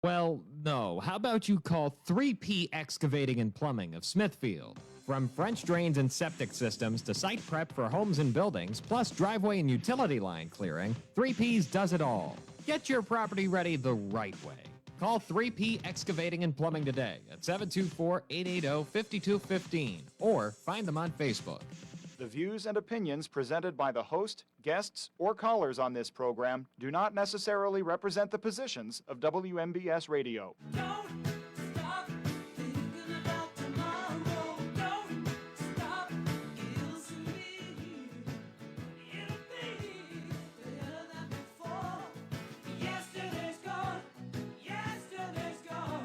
Well, no. How about you call 3P Excavating and Plumbing of Smithfield? From French drains and septic systems to site prep for homes and buildings, plus driveway and utility line clearing, 3P's does it all. Get your property ready the right way. Call 3P Excavating and Plumbing today at 724-880-5215 or find them on Facebook. The views and opinions presented by the host, guests, or callers on this program do not necessarily represent the positions of WMBS Radio. Don't stop thinking about tomorrow. Don't stop, you'll soon be here. It'll be better than before. Yesterday's gone. Yesterday's gone.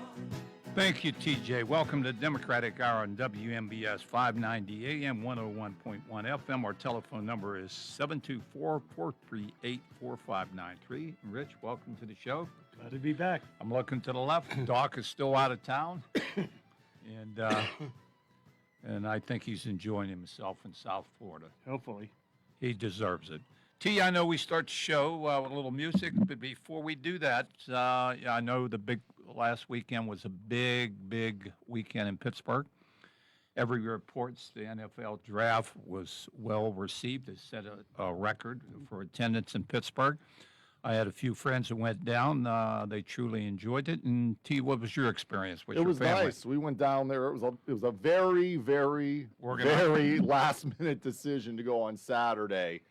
Thank you, TJ. Welcome to Democratic Hour on WMBS 590 AM 101.1 FM. Our telephone number is 724-438-4593. Rich, welcome to the show. Glad to be back. I'm looking to the left. Doc is still out of town, and I think he's enjoying himself in South Florida. Hopefully. He deserves it. T, I know we start the show with a little music, but before we do that, I know last weekend was a big weekend in Pittsburgh. Every reports the NFL draft was well received. It set a record for attendance in Pittsburgh. I had a few friends that went down. They truly enjoyed it. And T, what was your experience with your family? It was nice. We went down there. It was a very last minute decision to go on Saturday,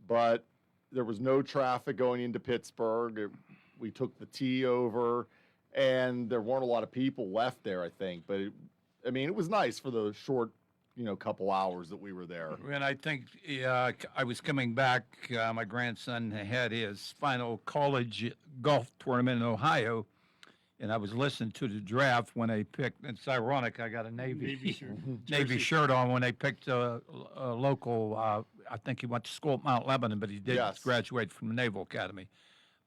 but there was no traffic going into Pittsburgh. We took the T over, and there weren't a lot of people left there, I think. But it was nice for the short, couple hours that we were there. And I think I was coming back. My grandson had his final college golf tournament in Ohio, and I was listening to the draft when they picked. It's ironic. I got a Navy shirt on when they picked a local. I think he went to school at Mount Lebanon, but he did graduate from the Naval Academy.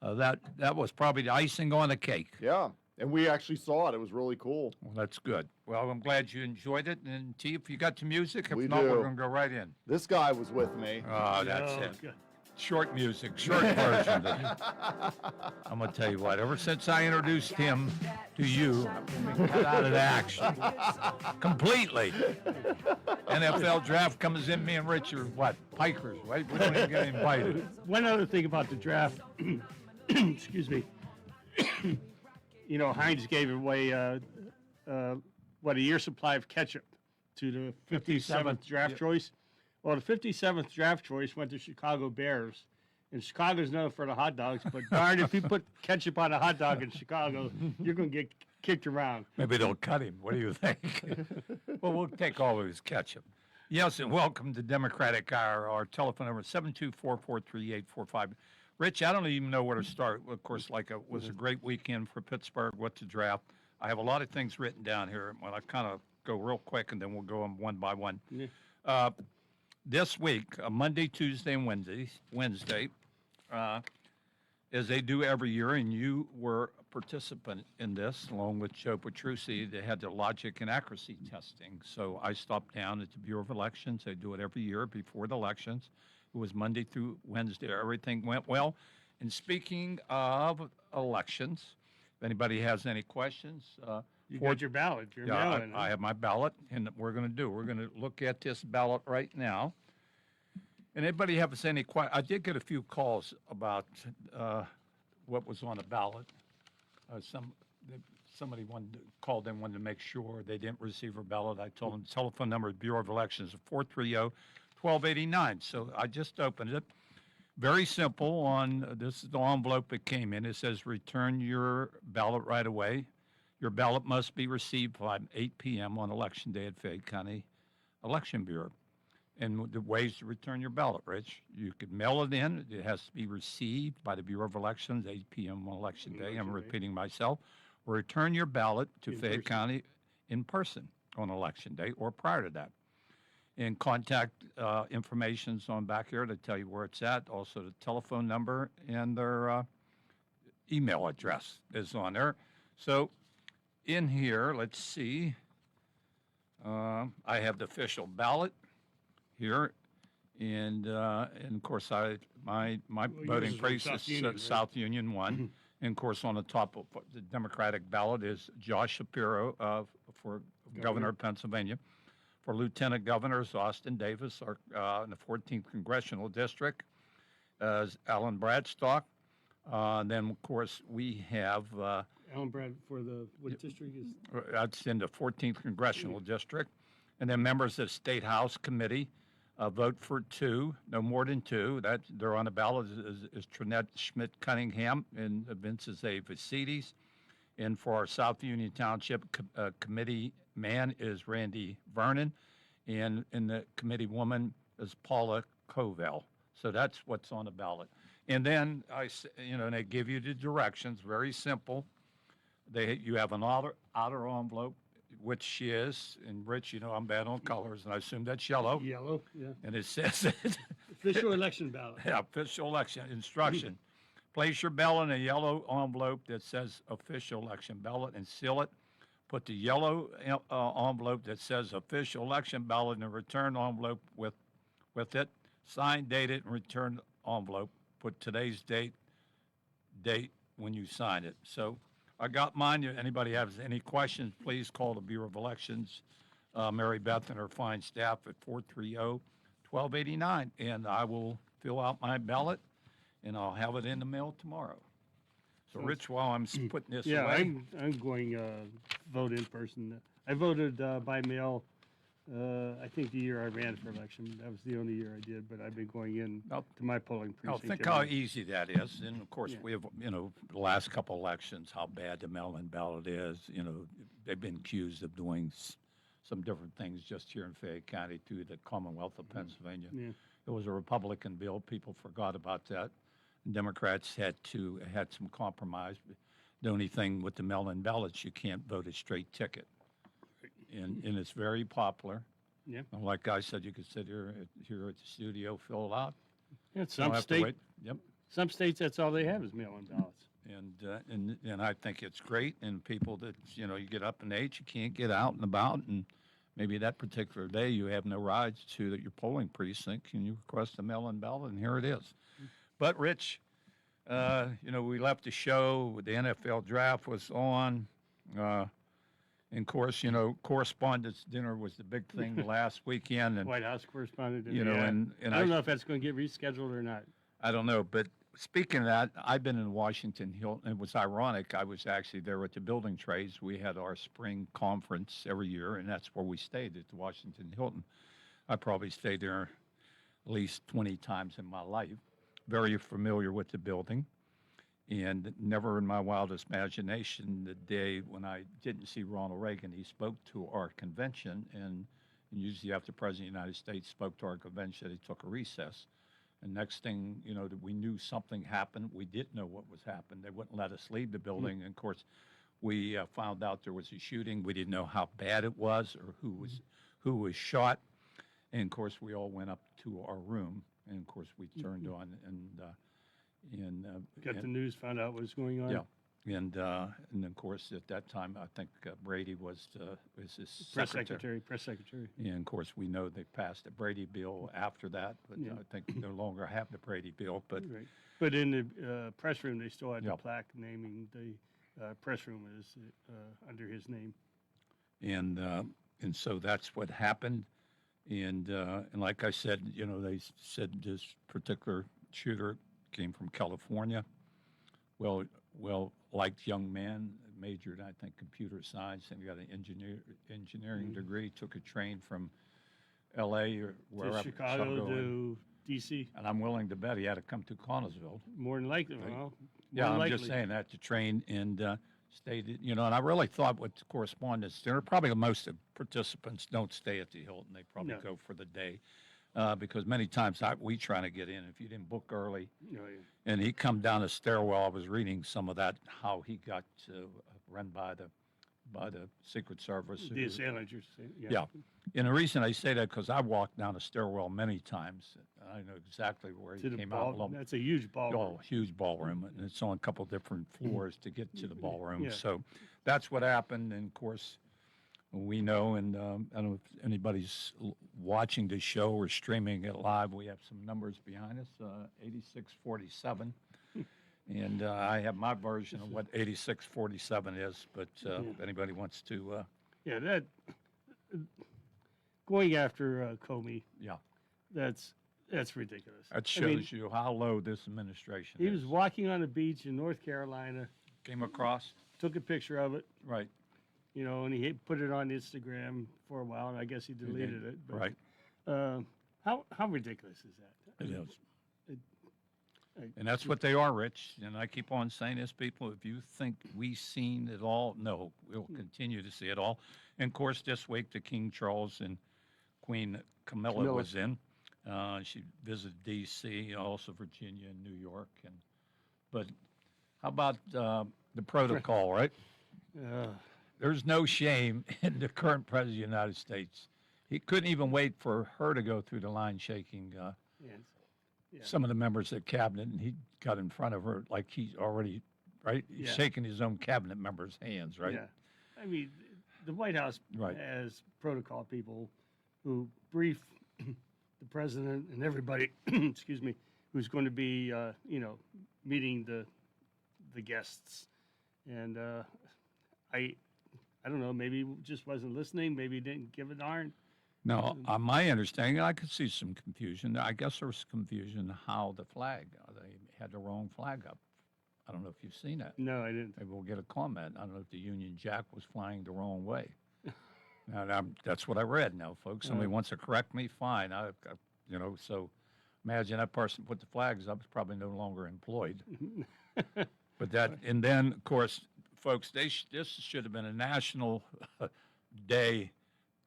That was probably the icing on the cake. Yeah. And we actually saw it. It was really cool. Well, that's good. Well, I'm glad you enjoyed it. And T, if you got to music, if we not, do. we're going to go right in. This guy was with me. Oh, that's it. Good. Short music, short version. I'm going to tell you what, ever since I introduced him to you, I've been cut out of the action. Completely. NFL draft comes in, me and Rich are, pikers, right? We don't even get invited. One other thing about the draft, excuse me. Heinz gave away a year's supply of ketchup to the 57th draft choice. Well, the 57th draft choice went to Chicago Bears, and Chicago's known for the hot dogs. But darn, if you put ketchup on a hot dog in Chicago, you're going to get kicked around. Maybe they'll cut him. What do you think? Well, we'll take all of his ketchup. Yes, and welcome to Democratic Hour. Our telephone number is 724-438-45. Rich, I don't even know where to start. Of course, it was a great weekend for Pittsburgh. What to draft? I have a lot of things written down here. Well, I kind of go real quick, and then we'll go on one by one. Yeah. This week, Monday, Tuesday, and Wednesday, as they do every year, and you were a participant in this, along with Joe Petrucci, they had their logic and accuracy testing. So I stopped down at the Bureau of Elections. They do it every year before the elections. It was Monday through Wednesday. Everything went well. And speaking of elections, if anybody has any questions. You got your ballot. I have my ballot, and we're going to look at this ballot right now. And anybody have any questions? I did get a few calls about what was on the ballot. Somebody called in, wanted to make sure they didn't receive a ballot. I told them the telephone number of the Bureau of Elections is 430-1289. So I just opened it. Very simple. This is the envelope that came in. It says return your ballot right away. Your ballot must be received by 8 p.m. on Election Day at Fayette County Election Bureau. And the ways to return your ballot, Rich, you could mail it in. It has to be received by the Bureau of Elections 8 p.m. on Election Day. I'm repeating myself. Or return your ballot to Fayette County in person on Election Day or prior to that. And contact information's on back here to tell you where it's at. Also, the telephone number and their email address is on there. So in here, let's see. I have the official ballot here, and of course, my voting place is South Union 1, And of course, on the top of the Democratic ballot is Josh Shapiro for governor of Pennsylvania. For lieutenant governors, Austin Davis in the 14th congressional district, Alan Bradstock. Then, of course, we have Alan Brad for the, what district is? that's in the 14th congressional district. And then members of the State House Committee vote for 2, no more than 2. That they're on the ballot is Trinette Schmidt Cunningham and Vinces A. Vacides. And for our South Union Township committee man is Randy Vernon, and the committee woman is Paula Covell. So that's what's on the ballot. And then they give you the directions, very simple. You have an outer envelope, which is, and Rich, I'm bad on colors, and I assume that's yellow. Yellow, yeah. And it says, Official election ballot. yeah, official election instruction. Place your ballot in a yellow envelope that says official election ballot and seal it. Put the yellow envelope that says official election ballot in a return envelope with it. Sign, date it, and return envelope. Put today's date when you sign it. So I got mine. If anybody has any questions, please call the Bureau of Elections, Mary Beth and her fine staff at 430-1289, and I will fill out my ballot, and I'll have it in the mail tomorrow. So, Rich, while I'm putting this Yeah, away, I'm going vote in person. I voted by mail. I think the year I ran for election, that was the only year I did. But I've been going in Now- to my polling now precinct. think every how day. easy that is. And of course, Yeah. we have, the last couple elections, how bad the mail-in ballot is. They've been accused of doing some different things just here in Fayette County to the Commonwealth of Pennsylvania. Yeah. It was a Republican bill. People forgot about that. Democrats had some compromise. The only thing with the mail-in ballots, you can't vote a straight ticket. And it's very popular. Yeah. And like I said, you could sit here at the studio, fill it out. Yeah, Don't some have to wait. Yep. some states, that's all they have is mail-in ballots. And I think it's great. And people that, you get up in age, you can't get out and about. And maybe that particular day you have no rides to your polling precinct and you request a mail-in ballot, and here it is. But Rich, we left the show. The NFL draft was on. And of course, correspondence dinner was the big thing last weekend. And, White House correspondent. and I don't know if that's going to get rescheduled or not. I don't know. But speaking of that, I've been in Washington Hilton. It was ironic. I was actually there at the building trades. We had our spring conference every year, and that's where we stayed at the Washington Hilton. I probably stayed there at least 20 times in my life. Very familiar with the building. And never in my wildest imagination, the day when I didn't see Ronald Reagan, he spoke to our convention. And usually after the President of the United States spoke to our convention, he took a recess. And next thing, that we knew something happened. We didn't know what was happening. They wouldn't let us leave the building. And of course, we found out there was a shooting. We didn't know how bad it was or who was shot. And of course, we all went up to our room. And of course, we turned on Got the news, found out what was going on. yeah, and of course at that time I think Brady was his Press secretary. secretary. And of course we know they passed the Brady bill after that, but Yeah. I think no longer have the Brady bill. But Right. But in the press room, they still had Yeah. the plaque naming the press room as under his name. and so that's what happened. And like I said, they said this particular shooter came from California. Well, liked young man, majored, I think, computer science, and got an engineering degree. Took a train from L.A. or wherever, To Chicago to D.C. and I'm willing to bet he had to come to Connellsville. More than likely. Right. Well, Yeah, more I'm than just likely. saying that to train and stayed. And I really thought with correspondence dinner, probably most of the participants don't stay at the Hilton. They probably No. go for the day. Because many times we trying to get in if you didn't book early. Oh, yeah. And he come down the stairwell. I was reading some of that, how he got run by the Secret Service. The assailant, you're saying. Yeah. And the reason I say that because I walked down the stairwell many times. I know exactly where he To the came out. ball. That's a huge ballroom. Oh, huge ballroom, and it's on a couple different floors to get to the ballroom. Yeah. So that's what happened, and of course, we know, and I don't know if anybody's watching the show or streaming it live. We have some numbers behind us, 86-47. And I have my version of what 8647 is, but if anybody wants to, Yeah, that going after Comey, yeah, that's ridiculous. that I mean, shows you how low this administration he is. was walking on a beach in North Carolina, Came across, took a picture of it, right, and he put it on Instagram for a while, and I guess he deleted it. But, right. How ridiculous is that? It is. I- And that's what they are, Rich. And I keep on saying this, people, if you think we've seen it all, no, we'll continue to see it all. And of course, this week, the King Charles and Queen Camilla was in. She visited D.C., also Virginia and New York. But how about the protocol, right? There's no shame in the current president of the United States. He couldn't even wait for her to go through the line shaking Yeah. some of the members of the cabinet, and he got in front of her like he's already, right? He's Yeah. shaking his own cabinet members' hands, right? Yeah. I mean, the White House Right. has protocol people who brief the president and everybody, excuse me, who's going to be, meeting the guests. And I don't know, maybe he just wasn't listening. Maybe he didn't give a darn. Now, on my understanding, I could see some confusion. I guess there was confusion how the flag, they had the wrong flag up. I don't know if you've seen that. No, I didn't. Maybe we'll get a comment. I don't know if the Union Jack was flying the wrong way. That's what I read. Now, folks, somebody wants to correct me, fine. So imagine that person put the flags up is probably no longer employed. But and then, of course, folks, this should have been a national day,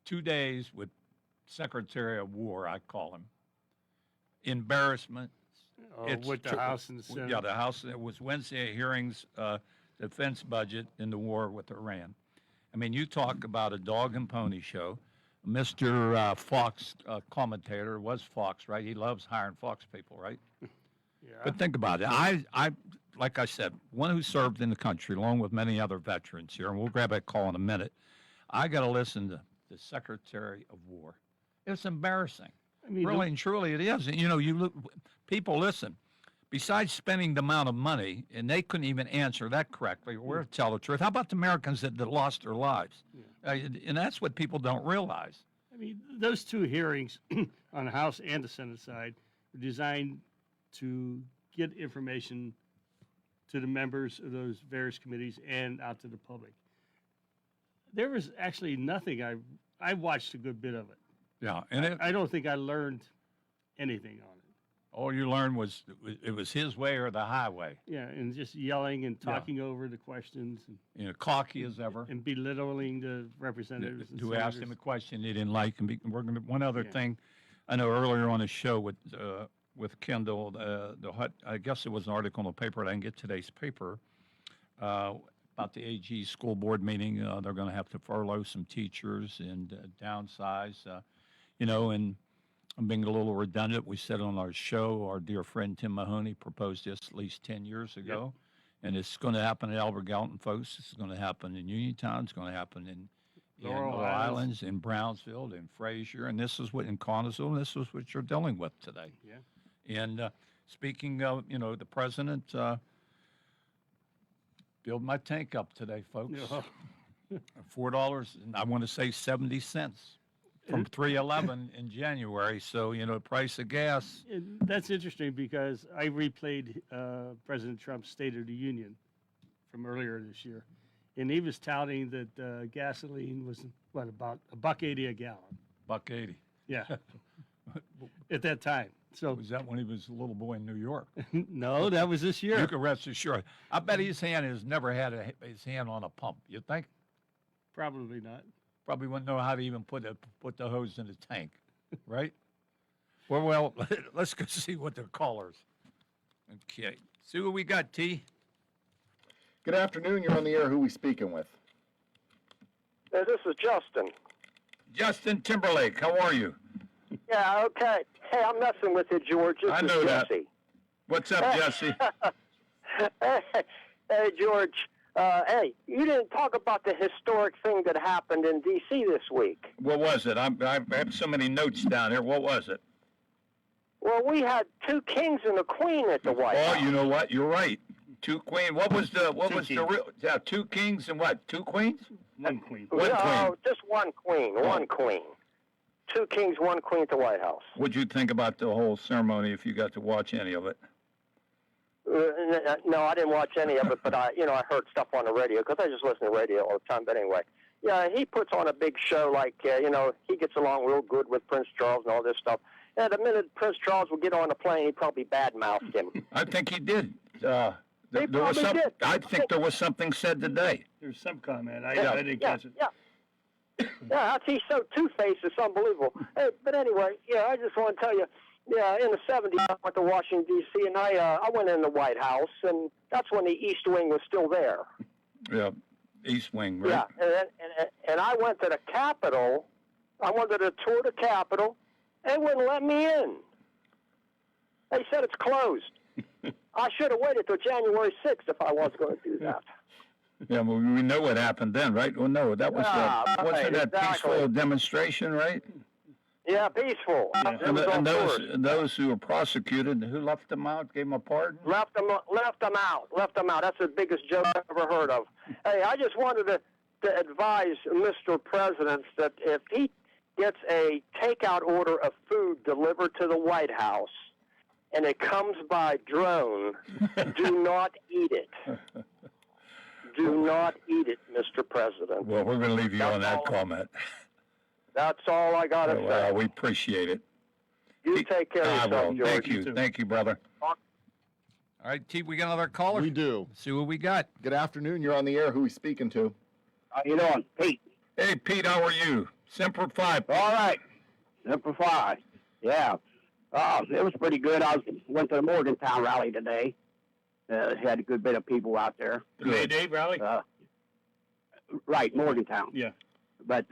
2 days with Secretary of War, I call him. Embarrassment. With the House and the Senate. Yeah, the House, it was Wednesday hearings, defense budget in the war with Iran. I mean, you talk about a dog and pony show. Mr. Fox, commentator, was Fox, right? He loves hiring Fox people, right? Yeah. But think about it. I like I said, one who served in the country along with many other veterans here, and we'll grab that call in a minute. I got to listen to the Secretary of War. It's embarrassing. I mean, Really and truly, it is. And, people listen. Besides spending the amount of money, and they couldn't even answer that correctly, or tell the truth. How about the Americans that lost their lives? And that's what people don't realize. I mean, those two hearings on the House and the Senate side were designed to get information to the members of those various committees and out to the public. There was actually nothing. I watched a good bit of it. Yeah, and I don't think I learned anything on it. all you learned was it was his way or the highway. Yeah, and just yelling and talking over the questions Cocky as ever. and belittling the representatives. and Who asked him a senators. question he didn't like, and we're going to one other Yeah. thing. I know earlier on the show with Kendall, I guess it was an article in the paper. I didn't get today's paper about the AG school board meeting. They're going to have to furlough some teachers and downsize. And I'm being a little redundant. We said on our show, our dear friend Tim Mahoney proposed this at least 10 years ago. And it's going to happen at Albert Gallatin, folks. It's going to happen in Uniontown. It's going to happen in Laurel Laurel Islands. Islands, in Brownsville, in Frazier, and this is what in Connersville. And this is what you're dealing with today. Yeah. And speaking of, the president, build my tank up today, folks. $4, and I want to say 70 cents from 311 in January. So, the price of gas. And that's interesting because I replayed President Trump's State of the Union from earlier this year, and he was touting that gasoline was about $1.80 a gallon. $1.80. Yeah, at that time. So Was that when he was a little boy in New York? no, that was this year. You can rest assured. I bet his hand has never had his hand on a pump. You think? Probably not. Probably wouldn't know how to even put the hose in the tank, right? Well, let's go see what the callers. Okay, see what we got, T. Good afternoon. You're on the air. Who we speaking with? This is Justin. Justin Timberlake, how are you? Yeah, okay. Hey, I'm messing with you, George. This I is know that. Jesse. What's up, Jesse? Hey, George. Hey, you didn't talk about the historic thing that happened in D.C. this week. What was it? I have so many notes down here. What was it? Well, we had two kings and a queen at the White Oh, House. you know what? You're right. Two queen. What was the Two the kings. real? Yeah, two kings and what? Two queens? One queen. One no, queen. just one queen. One queen. 2 kings, 1 queen at the White House. What'd you think about the whole ceremony? If you got to watch any of it? No, I didn't watch any of it, but I heard stuff on the radio because I just listen to radio all the time. But anyway, yeah, he puts on a big show. Like he gets along real good with Prince Charles and all this stuff. And the minute Prince Charles would get on the plane, he'd probably badmouthed him. I think he did. He There was probably some, did. I think there was something said today. There's some comment. I didn't Yeah, catch it. yeah. Yeah, he's so two-faced, it's unbelievable. Hey, but anyway, yeah, I just want to tell you, yeah, in the 70s, I went to Washington, D.C., and I went in the White House, and that's when the East Wing was still there. Yeah, East Wing, right? Yeah, and I went to the Capitol. I wanted to tour the Capitol. They wouldn't let me in. They said it's closed. I should have waited till January 6th if I was going to do that. Yeah, well, we know what happened then, right? Well, no, that was wasn't right, that exactly. peaceful demonstration, right? Yeah, peaceful. It And, was on tours. those who were prosecuted, who left them out, gave them a pardon. Left them out. That's the biggest joke I've ever heard of. Hey, I just wanted to advise Mr. President that if he gets a takeout order of food delivered to the White House and it comes by drone, do not eat it. Do not eat it, Mr. President. Well, we're going to leave you on that comment. That's all I got to say. Well, we appreciate it. You take care of I yourself, will. George. Thank you. too. Thank you, brother. All right, T, we got another caller? We do. Let's see what we got. Good afternoon. You're on the air. Who are we speaking to? How you doing, Pete? Hey, Pete, how are you? Semper Fi. All right. Simplify. Yeah. It was pretty good. Went to the Morgantown rally today. Had a good bit of people out there. The May Day rally? Right, Morgantown. Yeah. But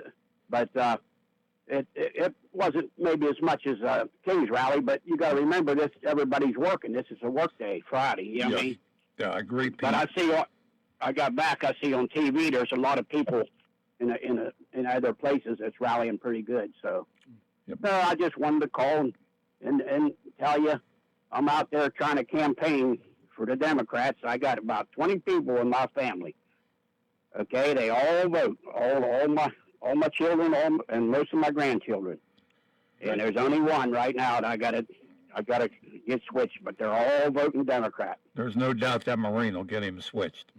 it wasn't maybe as much as King's rally, but you got to remember this. Everybody's working. This is a work day, Friday. You know what I mean? Yeah, I agree, Pete. But I got back. I see on TV there's a lot of people in other places that's rallying pretty good. So, Yep. I just wanted to call and tell you I'm out there trying to campaign for the Democrats. I got about 20 people in my family. Okay, they all vote. All my children, and most of my grandchildren. And there's only one right now that I got to get switched, but they're all voting Democrat. There's no doubt that Marine will get him switched.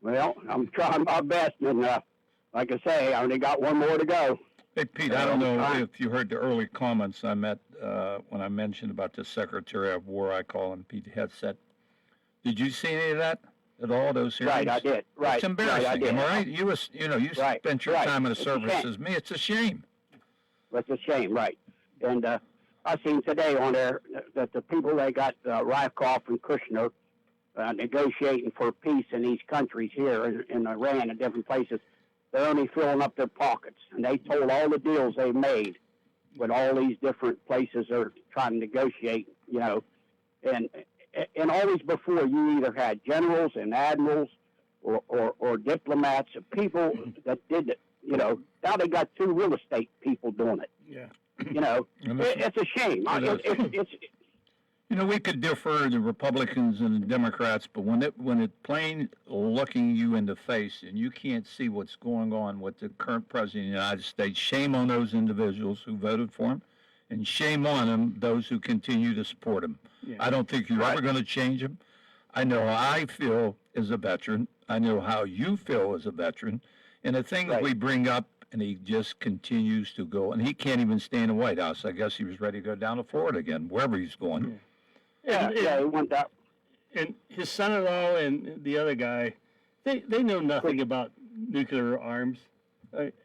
Well, I'm trying my best, and like I say, I only got one more to go. Hey, Pete, I don't know if you heard the early comments I met when I mentioned about the Secretary of War. I call him Pete Hegseth. Did you see any of that at all? Those hearings? Right, I did. Right, It's embarrassing. Right, I did. Am I right? You Right, spent your right. time in the It's a service shame. as me. It's a shame. That's a shame, right? And I seen today on there that the people they got Rykoff and Kushner negotiating for peace in these countries here in Iran and different places. They're only filling up their pockets, and they told all the deals they made with all these different places they're trying to negotiate. And always before you either had generals and admirals or diplomats, people that did it. Now they got 2 real estate people doing it. Yeah. And this- It's a shame. It's we could differ, the Republicans and the Democrats, but when it plain looking you in the face and you can't see what's going on with the current president of the United States, shame on those individuals who voted for him, and shame on them, those who continue to support him. Yeah. I don't think you're ever going to change him. I know how I feel as a veteran. I know how you feel as a veteran. And the things Right. we bring up, and he just continues to go, and he can't even stay in the White House. I guess he was ready to go down to Florida again, wherever he's going. And, he went that. and his son-in-law and the other guy, they know nothing about nuclear arms.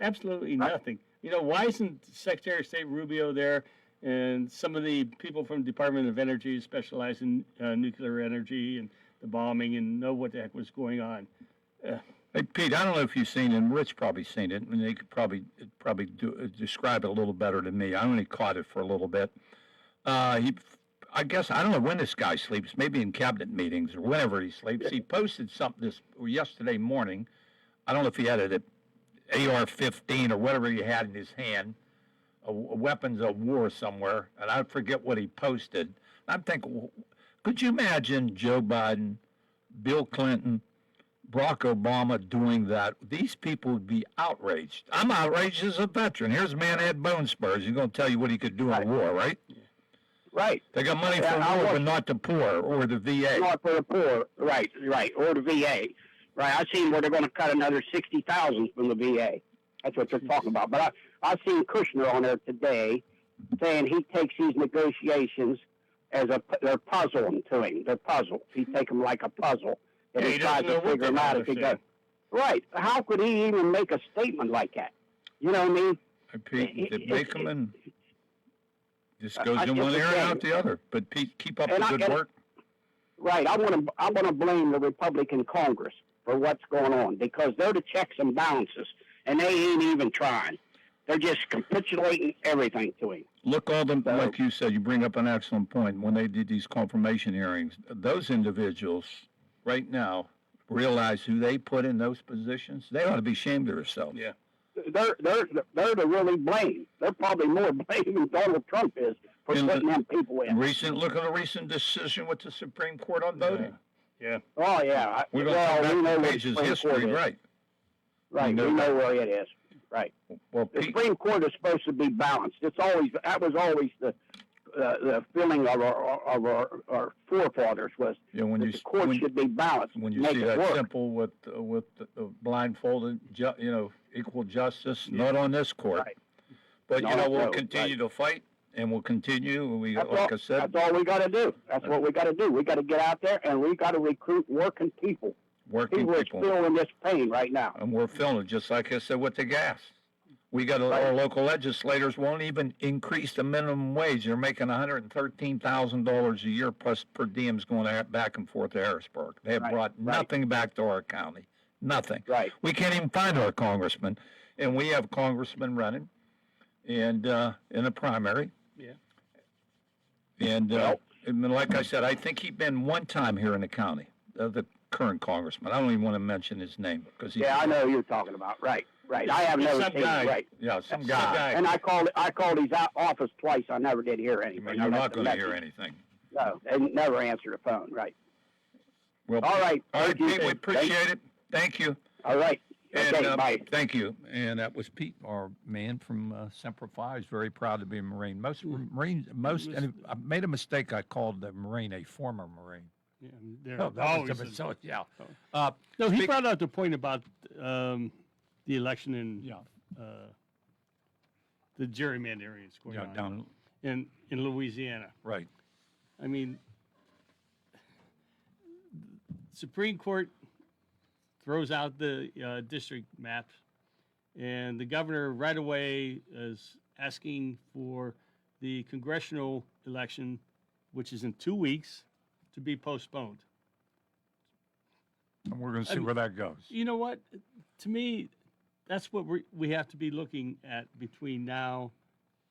Absolutely nothing. Why isn't Secretary of State Rubio there and some of the people from the Department of Energy specialize in nuclear energy and the bombing and know what the heck was going on? Hey, Pete, I don't know if you've seen it, and Rich probably seen it, and they could probably describe it a little better than me. I only caught it for a little bit. I guess, I don't know when this guy sleeps, maybe in cabinet meetings or whenever he sleeps. He posted something yesterday morning. I don't know if he had it at AR-15 or whatever he had in his hand, weapons of war somewhere, and I forget what he posted. I'm thinking, could you imagine Joe Biden Bill Clinton, Barack Obama doing that, these people would be outraged. I'm outraged as a veteran. Here's a man that had bone spurs. He's going to tell you what he could do in war, right? Right. They got money Yeah, for I war, was- but not the poor or the VA. Not for the poor. Right, or the VA. Right. I seen where they're going to cut another 60,000 from the VA. That's what they're talking about. But I seen Kushner on there today saying he takes these negotiations as they're puzzling to him. They're puzzles. He take them like a puzzle, and Yeah, he he tries doesn't know to what figure they them out as he understand. goes. Right. How could he even make a statement like that? You know what I mean? Pete, they make them and just goes I in one get ear what and you're out the other. But Pete, keep up And the I good get it. work. Right. I want to blame the Republican Congress for what's going on because they're the checks and balances, and they ain't even trying. They're just capitulating everything to him. Look, all them, So- like you said, you bring up an excellent point. When they did these confirmation hearings, those individuals right now realize who they put in those positions. They ought to be ashamed of themselves. Yeah. They're the really blame. They're probably more blame than Donald Trump is for And putting them people in. Look at the recent decision with the Supreme Court on voting. Yeah. Oh yeah. We're going well, to we come know back to where the pages Supreme history, Court is. right? Right. We know We know that. where it is. Right. Well, The Pete, Supreme Court is supposed to be balanced. That was always the feeling of our forefathers was when that you the court when, should be balanced. when you make see it that work. simple with the blindfolded, equal justice, Yeah. not on this court. Right. But No, we'll no, continue to fight, and we'll continue. We, That's like all, I said, that's all we got to do. That's what we got to do. We got to get out there and we got to recruit working people. working People are people. feeling this pain right now. And we're feeling it, just like I said with the gas. We got our Right. local legislators won't even increase the minimum wage. They're making $113,000 a year plus per diems going back and forth to Harrisburg. They have Right, brought right. nothing back to our county. Nothing. Right. We can't even find our congressman. And we have congressmen running and in the primary. Yeah. And, Well- and like I said, I think he's been one time here in the county, the current congressman. I don't even want to mention his name because Yeah, I know who you're talking about. Right. Right. I have never Some seen guy. it. Right. Yeah, some Some guy. guy. And I called his office twice. I never did hear I anything. mean, I you're left not a going to hear message. anything. No, they never answer the phone. Right. Well, All right. All right, Thank you. Pete, we appreciate it. Thank you. All right. And, Okay. Bye. Thank you. And that was Pete, our man from Semper Fi. He's very proud to be a Marine. Most Marines, and I made a mistake. I called the Marine a former Marine. Yeah. They're Oh, that was always different. So, yeah. No, he Speak- brought out the point about the election and Yeah, the gerrymandering that's going yeah, on down, in Louisiana. right. I mean, Supreme Court throws out the district maps, and the governor right away is asking for the congressional election, which is in 2 weeks, to be postponed. And we're going to see mean- where that goes. You know what? To me, that's what we have to be looking at between now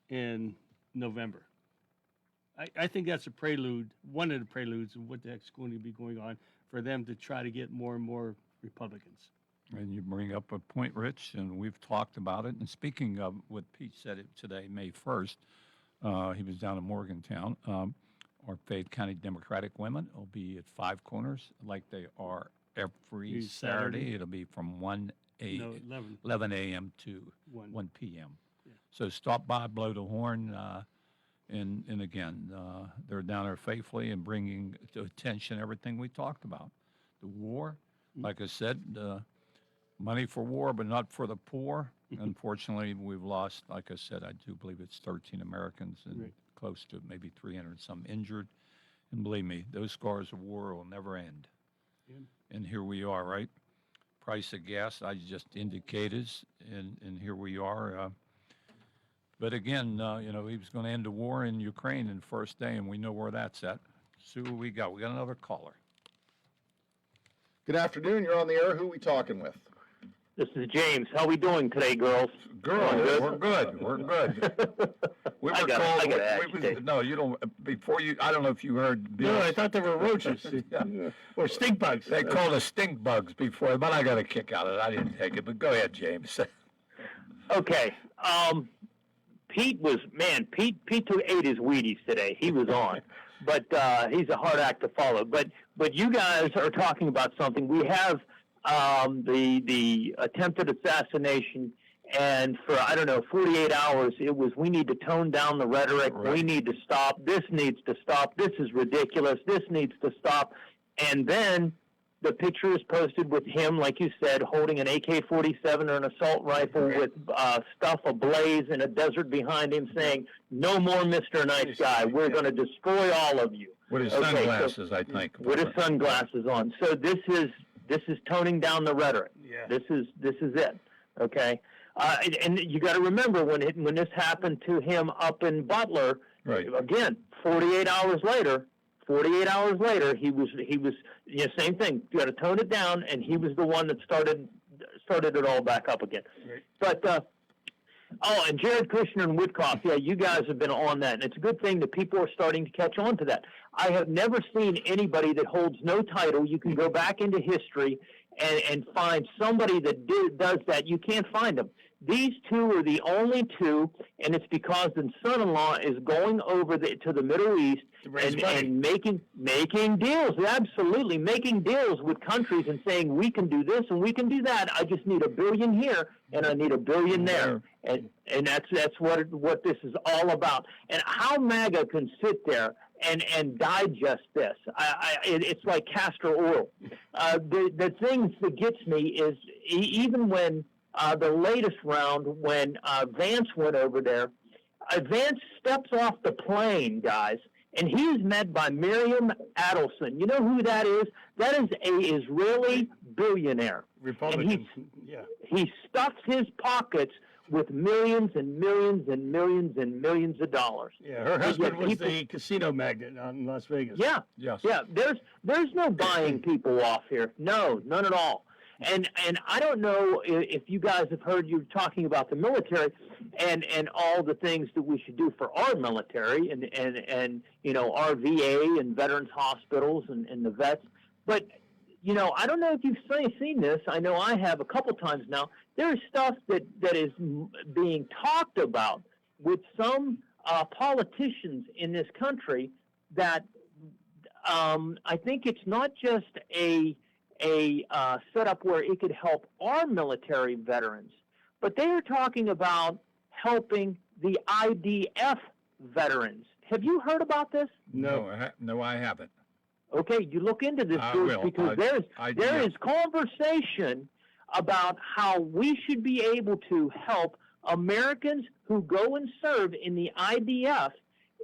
and November. I think that's a prelude, one of the preludes of what the heck's going to be going on for them to try to get more and more Republicans. And you bring up a point, Rich, and we've talked about it. And speaking of what Pete said it today, May 1st, he was down in Morgantown. Our Fayette County Democratic women will be at Five Corners like they are every Every Saturday. Saturday. It'll be from 11 11, a.m. to 1. 1 p.m. Yeah. So stop by, blow the horn, and again, they're down there faithfully and bringing to attention everything we talked about. The war, like I said, money for war, but not for the poor. Unfortunately, we've lost, like I said, I do believe it's 13 Americans and Right. close to maybe 300 some injured. And believe me, those scars of war will never end. Yeah. And here we are, right? Price of gas, I just indicated, and here we are. But again, he was going to end the war in Ukraine in the first day, and we know where that's at. See what we got. We got another caller. Good afternoon. You're on the air. Who are we talking with? This is James. How we doing today, girls? Girl, Good. we're good. We're good. We I were gotta- called. I gotta we ask you, was, no, you don't. Before you, I don't know if you heard. Bill, No, I thought they were roaches Yeah. or stink bugs. They called us stink bugs before, but I got a kick out of it. I didn't take it. But go ahead, James. Okay. Pete took ate his Wheaties today. He was on. but he's a hard act to follow. But you guys are talking about something. We have the attempted assassination, and for I don't know 48 hours, it was we need to tone down the rhetoric. Right. We need to stop. This needs to stop. This is ridiculous. This needs to stop. And then the picture is posted with him, like you said, holding an AK-47 or an assault rifle with stuff ablaze in a desert behind him, saying, "No more Mr. Nice Guy. We're going to destroy all of you." With his Okay, so- sunglasses, I think. With his sunglasses on. So this is toning down the rhetoric. Yeah. This is it. Okay. And you got to remember when this happened to him up in Butler. Right. Again, 48 hours later, he was same thing. You got to tone it down, and he was the one that started it all back up again. Right. But and Jared Kushner and Witkoff, yeah, you guys have been on that, and it's a good thing that people are starting to catch on to that. I have never seen anybody that holds no title. You can go back into history and find somebody that does that. You can't find them. These two are the only two, and it's because the son-in-law is going over to the Middle East raise money. and making deals, absolutely making deals with countries and saying we can do this and we can do that. I just need $1 billion here and I need $1 billion there, and that's what this is all about. And how MAGA can sit there and digest this. It's like castor oil. The things that gets me is even when the latest round, when Vance went over there, Vance steps off the plane, guys, and he is met by Miriam Adelson. You know who that is? That is a Israeli billionaire. Republican. Yeah. He stuffs his pockets with millions and millions and millions and millions of dollars. Yeah, her husband was the casino magnate out in Las Vegas. Yeah, Yes. yeah. There's no buying people off here. No, none at all. And I don't know if you guys have heard you talking about the military and all the things that we should do for our military and our VA and veterans hospitals and the vets. But I don't know if you've seen this. I know I have a couple times now. There is stuff that is being talked about with some politicians in this country that I think it's not just a setup where it could help our military veterans, but they are talking about helping the IDF veterans. Have you heard about this? No, I haven't. Okay, you look into this, I Bruce, will. because there is conversation about how we should be able to help Americans who go and serve in the IDF.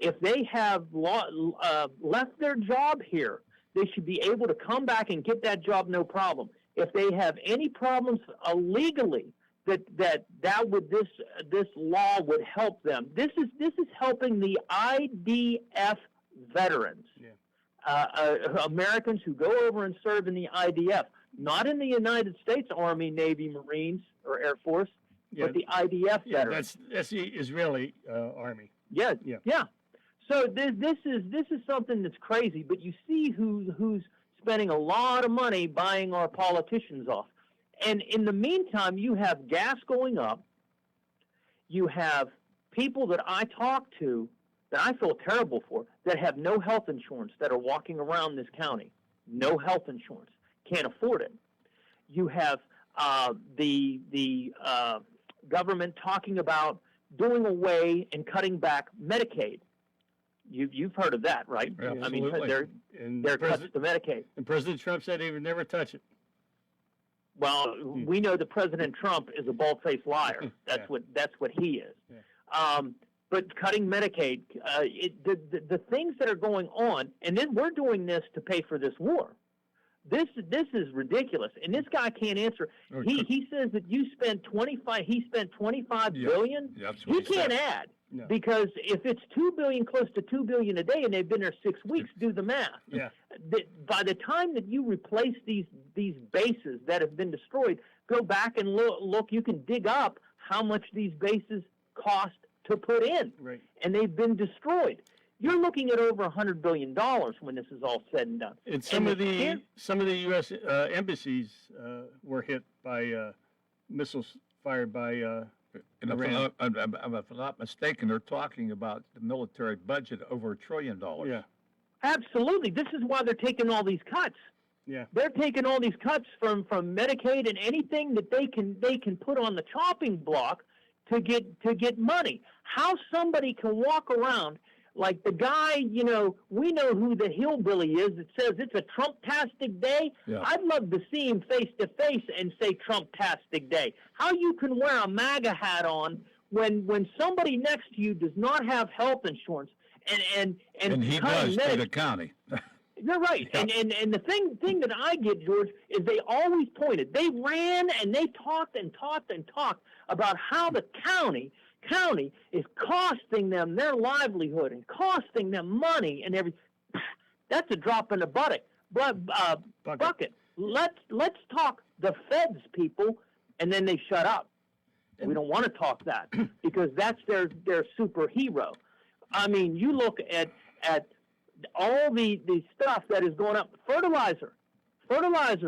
If they have left their job here, they should be able to come back and get that job, no problem. If they have any problems legally, this law would help them. This is helping the IDF veterans. Yeah. Americans who go over and serve in the IDF, not in the United States Army, Navy, Marines, or Air Force, but the IDF Yeah, veterans. that's the Israeli army. Yeah, Yeah. yeah. So this is something that's crazy. But you see who's spending a lot of money buying our politicians off, and in the meantime, you have gas going up. You have people that I talk to that I feel terrible for that have no health insurance that are walking around this county, no health insurance, can't afford it. You have the government talking about doing away and cutting back Medicaid. You've heard of that, right? I mean, Absolutely. And there are cuts to Medicaid. And President Trump said he would never touch it. Well, we know that President Trump is a bald-faced liar. That's what he is. Yeah. But cutting Medicaid, the things that are going on, and then we're doing this to pay for this war. This is ridiculous, and this guy can't answer. He says that you spent 25. He spent 25 billion. Yeah, that's what He can't said. add No. because if it's 2 billion, close to 2 billion a day, and they've been there 6 weeks, do the math. Yeah. By the time that you replace these bases that have been destroyed, go back and look. You can dig up how much these bases cost to put in, Right. and they've been destroyed. You're looking at over $100 billion when this is all said and done. And some of the can't- U.S. Embassies were hit by missiles fired by And if Iran. I'm not mistaken, they're talking about the military budget over $1 trillion. yeah. Absolutely. This is why they're taking all these cuts. Yeah. They're taking all these cuts from Medicaid and anything that they can put on the chopping block to get money. How somebody can walk around like the guy, we know who the hillbilly is that says it's a Trump-tastic day. Yeah. I'd love to see him face to face and say Trump-tastic day. How you can wear a MAGA hat on when somebody next to you does not have health insurance and he kind does of to the county. You're right. Yeah. And the thing that I get, George, is they always pointed. They ran and they talked about how the county is costing them their livelihood and costing them money and everything. That's a drop in the bucket. Let's talk the feds, people, and then they shut up. We don't want to talk that because that's their superhero. I mean, you look at all the stuff that is going up. Fertilizer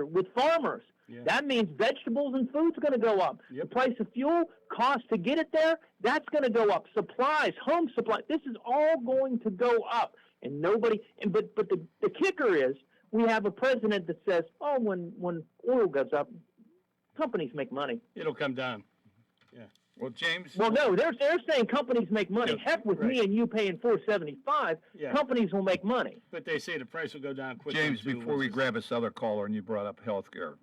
with farmers. Yeah. That means vegetables and food's going to go up. Yep. The price of fuel, cost to get it there, that's going to go up. Supplies, home supply, this is all going to go up. And but the kicker is we have a president that says, oh, when oil goes up, companies make money. It'll come down. Yeah. Well, James. Well, no, they're saying companies make money. Yeah, Heck, with right. me and you paying $4.75, Yeah. companies will make money. But they say the price will go down quickly. James, too, before once we it's- grab this other caller, and you brought up health care.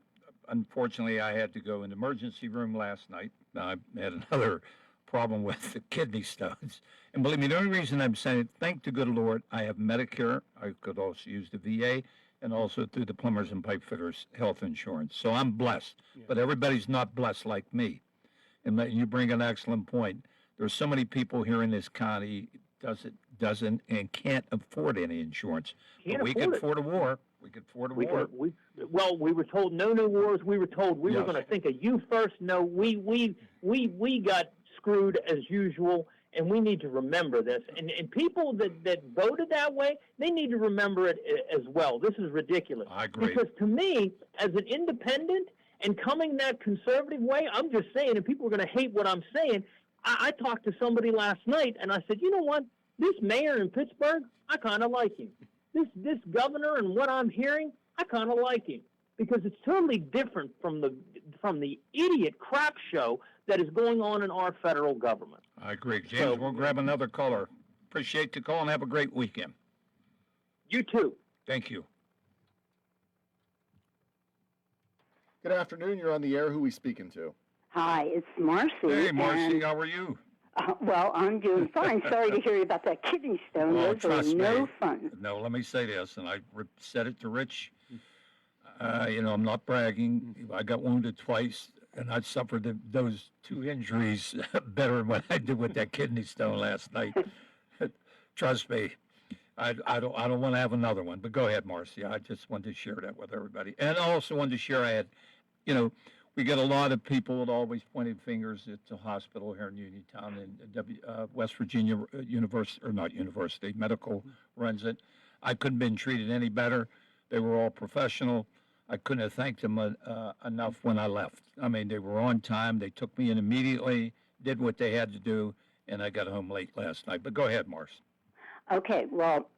Unfortunately, I had to go in the emergency room last night. I had another problem with the kidney stones. And believe me, the only reason I'm saying it, thank the good Lord, I have Medicare. I could also use the VA and also through the plumbers and pipe fitters health insurance. So I'm blessed. Yeah. But everybody's not blessed like me. And you bring an excellent point. There's so many people here in this county doesn't and can't afford any insurance. Can't But we afford can it. afford a war. We could afford a war. We were told no new wars. We were told we were Yes. going to think of you first. No, we got screwed as usual, and we need to remember this. And people that voted that way, they need to remember it as well. This is ridiculous. I agree. Because to me, as an independent and coming that conservative way, I'm just saying, and people are going to hate what I'm saying. I talked to somebody last night, and I said, you know what? This mayor in Pittsburgh, I kind of like him. This governor and what I'm hearing, I kind of like him because it's totally different from the idiot crap show that is going on in our federal government. I agree. James, So- we'll grab another caller. Appreciate the call and have a great weekend. You too. Thank you. Good afternoon. You're on the air. Who we speaking to? Hi, it's Marcy. Hey, Marcy, and, how are you? well, I'm doing fine. Sorry to hear about that kidney stone. Oh, Those trust are no me. fun. No, let me say this, and I said it to Rich. I'm not bragging. I got wounded twice, and I suffered those two injuries better than what I did with that kidney stone last night. Trust me. I don't want to have another one. But go ahead, Marcy. I just wanted to share that with everybody, and I also wanted to share. I had, we get a lot of people that always pointed fingers at the hospital here in Uniontown and West Virginia Medical runs it. I couldn't have been treated any better. They were all professional. I couldn't have thanked them enough when I left. I mean, they were on time. They took me in immediately, did what they had to do, and I got home late last night. But go ahead, Marcy. Okay, well,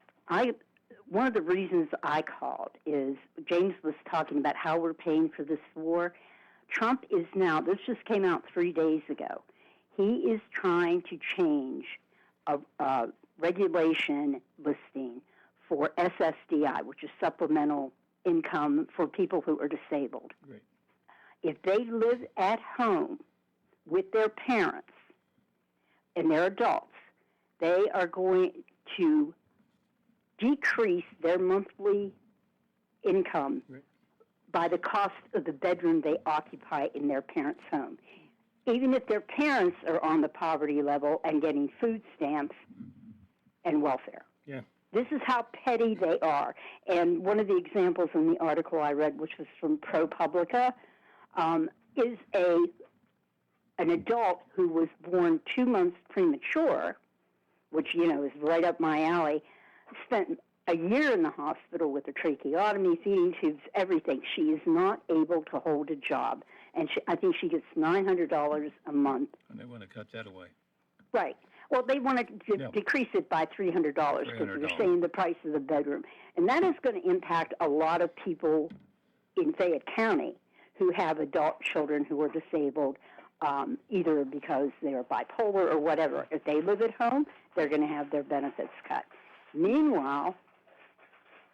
one of the reasons I called is James was talking about how we're paying for this war. Trump is now, this just came out 3 days ago, he is trying to change a regulation listing for SSDI, which is supplemental income for people who are disabled. Great. If they live at home with their parents and they're adults, they are going to decrease their monthly income Right. by the cost of the bedroom they occupy in their parents' home. Even if their parents are on the poverty level and getting food stamps and welfare. Yeah. This is how petty they are. And one of the examples in the article I read, which was from ProPublica, is an adult who was born 2 months premature, which, is right up my alley, spent a year in the hospital with a tracheotomy, feeding tubes, everything. She is not able to hold a job. And I think she gets $900 a month. And they want to cut that away. Right. Well, they want to Yeah. decrease it by $300 because they're $300. saying the price of the bedroom. And that is going to impact a lot of people in Fayette County who have adult children who are disabled, either because they're bipolar or whatever. If they live at home, they're going to have their benefits cut. Meanwhile,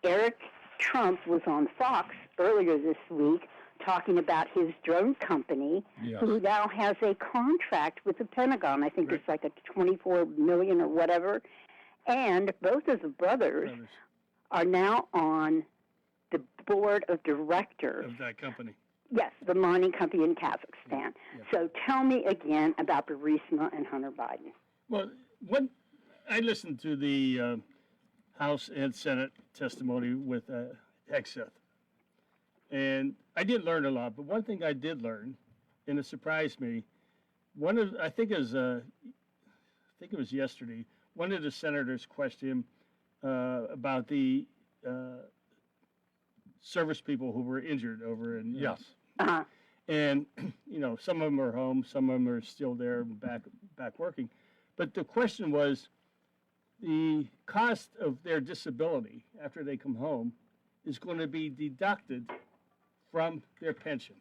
Eric Trump was on Fox earlier this week talking about his drone company, Yes. who now has a contract with the Pentagon. I think it's like a $24 million or whatever. And both of the brothers are now on the board of directors. Of that company. Yes, the mining company in Kazakhstan. Yeah. So tell me again about Burisma and Hunter Biden. Well, I listened to the House and Senate testimony with Hegseth, and I did learn a lot. But one thing I did learn, and it surprised me, I think it was yesterday. One of the senators questioned him about the service people who were injured over in Yes. Uh-huh. and some of them are home, some of them are still there back working. But the question was, the cost of their disability after they come home is going to be deducted from their pension.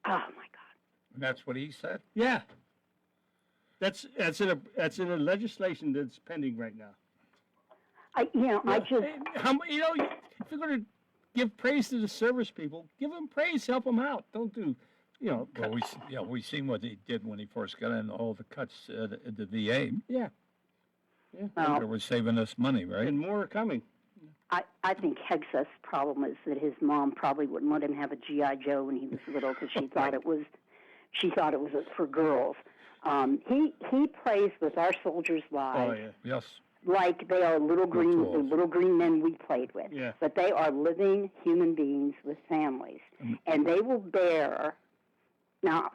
Oh, my God. And that's what he said? Yeah, that's in a legislation that's pending right now. I just... If you're going to give praise to the service people, give them praise, help them out. Don't do, Well, we seen what he did when he first got in, all the cuts at the VA. yeah. Well, They were saving us money, right? And more are coming. I think Hegseth's problem is that his mom probably wouldn't let him have a GI Joe when he was little because she thought it was for girls. He plays with our soldiers' Oh, lives yeah. Yes. like they are the tools. little green men we played with. Yeah. But they are living human beings with families, and they will bear. Now,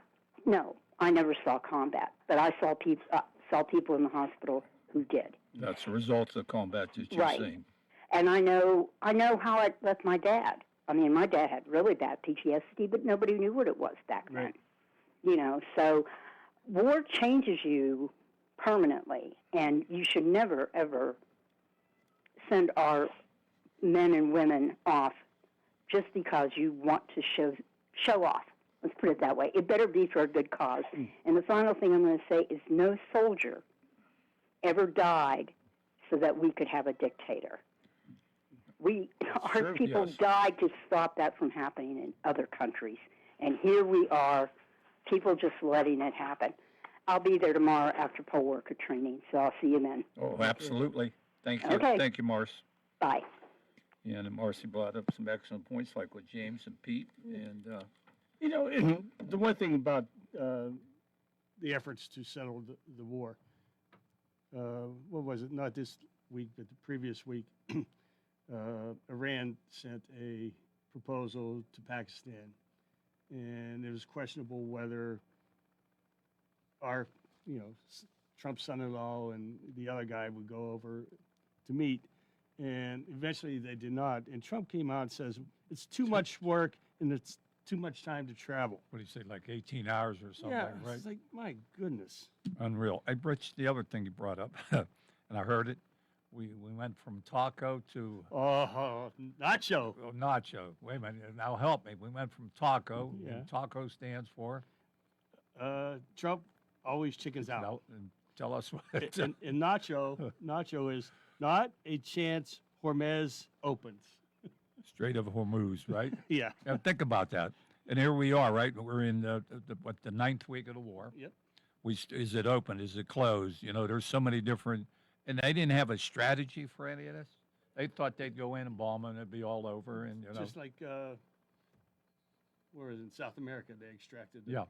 no, I never saw combat, but I saw people in the hospital who did. That's the results of combat that you're Right. seeing. And I know how it left my dad. I mean, my dad had really bad PTSD, but nobody knew what it was back then. Right. So war changes you permanently, and you should never, ever send our men and women off just because you want to show off. Let's put it that way. It better be for a good cause. And the final thing I'm going to say is no soldier ever died so that we could have a dictator. Our true, people yes. died to stop that from happening in other countries. And here we are, people just letting it happen. I'll be there tomorrow after poll worker training, so I'll see you then. Oh, absolutely. Thank you. Okay. Thank you, Morris. Bye. Yeah, and Marcy brought up some excellent points, like with James and Pete, and And the one thing about the efforts to settle the war, what was it? Not this week, but the previous week, Iran sent a proposal to Pakistan, and it was questionable whether our, Trump's son-in-law and the other guy would go over to meet, and eventually they did not. And Trump came out and says it's too much work and it's too much time to travel. what do you say, like 18 hours or something, Yeah, right? it's like, my goodness. Unreal. Hey, Rich, the other thing you brought up, and I heard it, we went from taco to Oh, nacho. nacho. Wait a minute, now help me. We went from taco, Yeah. and taco stands for? Trump always chickens out. No, and tell us what. And nacho is not a chance Hormuz opens. Strait of Hormuz, right? Yeah. Now think about that. And here we are, right? We're in the ninth week of the war. Yep. Is it open? Is it closed? There's so many different, and they didn't have a strategy for any of this. They thought they'd go in and bomb and it'd be all over, and Just like, where is it, in South America, they extracted. Yeah.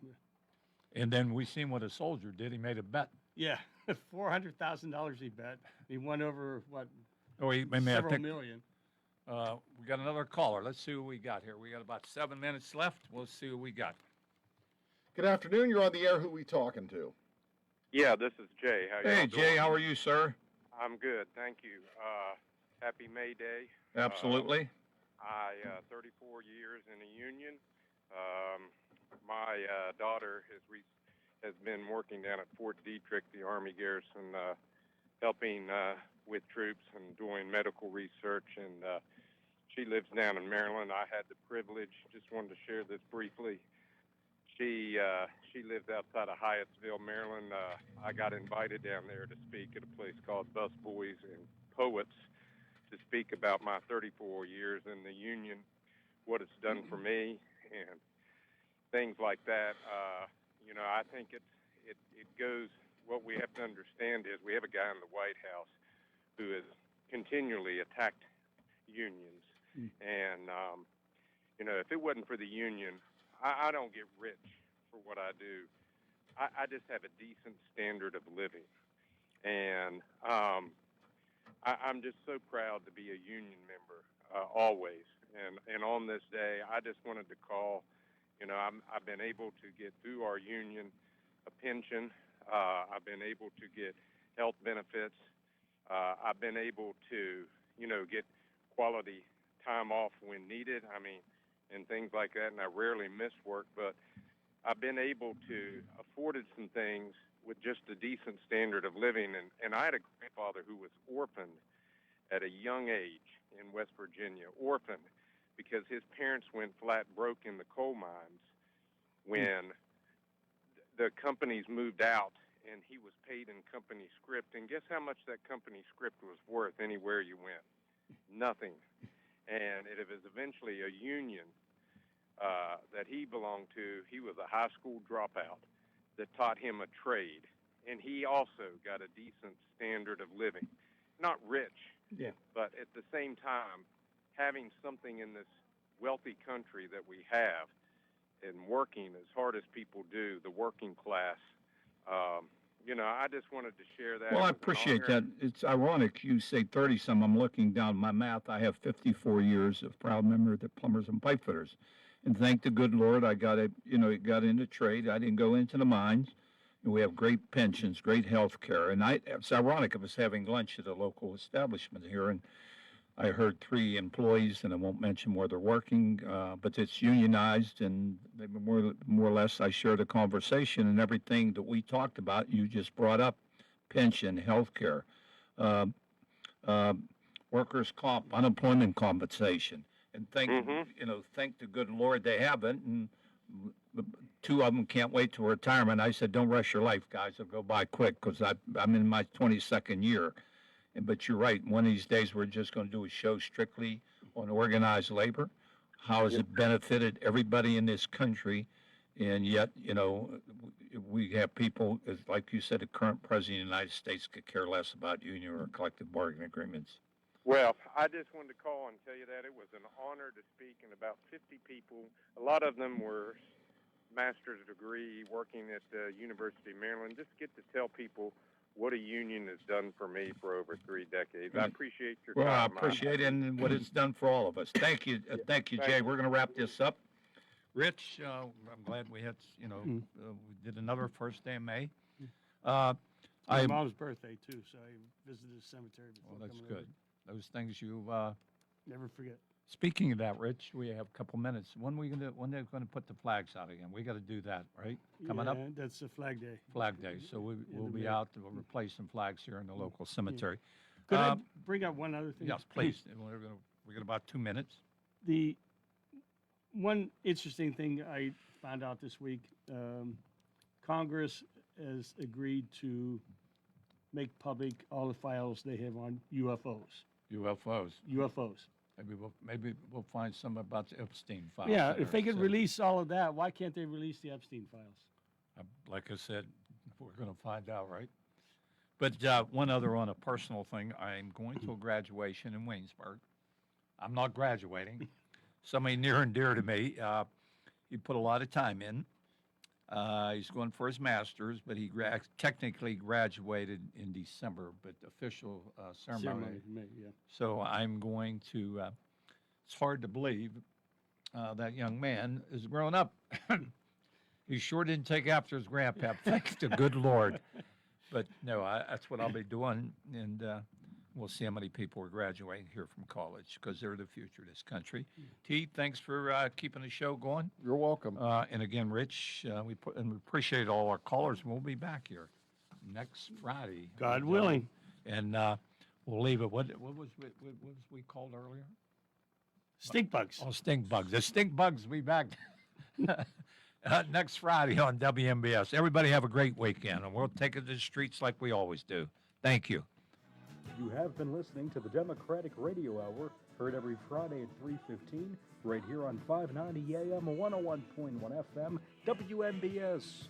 And then we seen what a soldier did. He made a bet. Yeah. $400,000 he bet. He won over, what, Oh, I several think million. we got another caller. Let's see who we got here. We got about 7 minutes left. We'll see who we got. Good afternoon. You're on the air. Who we talking to? Yeah, this is Jay. How y'all Hey, doing? Jay, how are you, sir? I'm good, thank you. Happy May Day. Absolutely. 34 years in the Union. My daughter has been working down at Fort Detrick, the Army garrison, helping with troops and doing medical research. And she lives down in Maryland. I had the privilege, just wanted to share this briefly. She lives outside of Hyattsville, Maryland. I got invited down there to speak at a place called Busboys and Poets to speak about my 34 years in the Union, what it's done for me, and things like that. You know, I think it goes. What we have to understand is we have a guy in the White House who has continually attacked unions, and you know, if it wasn't for the union, I don't get rich for what I do. I just have a decent standard of living, and I'm just so proud to be a union member always. And on this day, I just wanted to call. You know, I've been able to get through our union a pension. I've been able to get health benefits. I've been able to, you know, get quality time off when needed. I mean, and things like that. And I rarely miss work, but I've been able to afforded some things with just a decent standard of living. And I had a grandfather who was orphaned at a young age in West Virginia, orphaned because his parents went flat broke in the coal mines when the companies moved out, and he was paid in company script. And guess how much that company script was worth anywhere you went? Nothing. And it was eventually a union that he belonged to. He was a high school dropout that taught him a trade, and he also got a decent standard of living. Not rich, but at the same time, having something in this wealthy country that we have and working as hard as people do, the working class, you know, I just wanted to share that. Well, It I was an appreciate honor. that. It's ironic you say 30-some. I'm looking down my math. I have 54 years of proud member of the Plumbers and Pipefitters. And thank the good Lord, I got got into trade. I didn't go into the mines. And we have great pensions, great health care. And it's ironic. I was having lunch at a local establishment here, and I heard 3 employees, and I won't mention where they're working, but it's unionized, and they more or less I shared a conversation, and everything that we talked about, you just brought up, pension, health care, workers' comp, unemployment compensation, and thank the good Lord they haven't, and 2 of them can't wait till retirement. I said, don't rush your life, guys. It'll go by quick because I'm in my 22nd year. But you're right. One of these days, we're just going to do a show strictly on organized labor. How has it benefited everybody in this country? And yet, you know, we have people, like you said, the current president of the United States could care less about union or collective bargaining agreements. Well, I just wanted to call and tell you that it was an honor to speak, and about 50 people, a lot of them were master's degree working at the University of Maryland, just get to tell people what a union has done for me for over 3 decades. I appreciate your Well, I time. appreciate it and what it's done for all of us. Thank you, Jay. We're going to wrap this up. Rich, I'm glad we had, we did another first day of May. My mom's birthday, too, so I visited the cemetery before Well, that's coming good. Those things you. over. Never forget. Speaking of that, Rich, we have a couple minutes. When they're going to put the flags out again? We got to do that, right? Coming up. Yeah, that's a Flag Day. Flag Day. So we'll be May. out to replace some flags here in the local cemetery. Could I bring up one other thing? Yes, please. We got about 2 minutes. The one interesting thing I found out this week, Congress has agreed to make public all the files they have on UFOs. UFOs. UFOs. Maybe we'll find some about the Epstein files. Yeah, that if are they could set. release all of that, why can't they release the Epstein files? Like I said, we're going to find out, right? But one other on a personal thing, I'm going to a graduation in Waynesburg. I'm not graduating. Somebody near and dear to me. He put a lot of time in. He's going for his master's, but he technically graduated in December, but official ceremony. Yeah. So I'm going to, it's hard to believe that young man is grown up. He sure didn't take after his grandpa, thank the good Lord. But no, that's what I'll be doing. And we'll see how many people are graduating here from college because they're the future of this country. T, thanks for keeping the show going. You're welcome. And again, Rich, we appreciate all our callers, and we'll be back here next Friday. God willing. And we'll leave it. What was we called earlier? Stink bugs. Oh, stink bugs. The stink bugs will be back next Friday on WMBS. Everybody have a great weekend, and we'll take it to the streets like we always do. Thank you. You have been listening to the Democratic Radio Hour, heard every Friday at 3:15, right here on 590 AM, 101.1 FM, WMBS.